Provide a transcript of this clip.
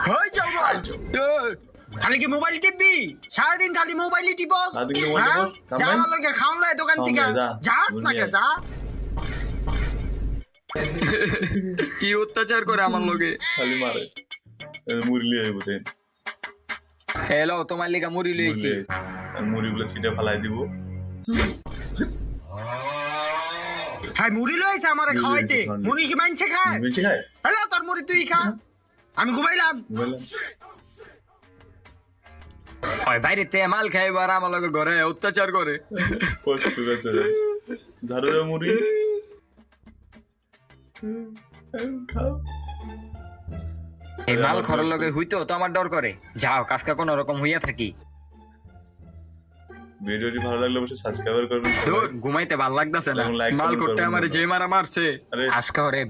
হই যাও ভাই। খালি কি মোবাইল টিপবি? সারাদিন খালি মোবাইলই টিপস। যা আমার লগে খাওন লয় দোকান থেকে। যাস না কে যা। কি অত্যাচার করে আমার লগে। খালি মারে মুড়ি লিয়ে আইব দেন হ্যালো তোমার লিগা মুড়ি লইছি। মুড়িগুলো সিটে ফালাই দিব। হ্যাঁ মুড়ি লইছে আমারে খাওয়াইতে। মুড়ি কি মানছে খায়? বেশি খায় হ্যালো তোর মুড়ি তুই খা। আমি ঘুমাইলাম। বললাম ওই বাইরে তে মাল খাইব আর আমার লগে ঘরে অত্যাচার করে। কষ্ট গেছে রে ঝাড়ু দাও মুড়ি খাও। এই মাল খরের লগে হইতো তো আমার ডর করে। যাও কাজকা কোন রকম হইয়া থাকি। ভিডিওটি ভালো লাগলে অবশ্যই সাবস্ক্রাইব করবেন। দূর ঘুমাইতে ভাল লাগতাছে না। এবং like মাল comment করতে করবেন আমারে না। যে মারা মারছে আরে আজকে ওরে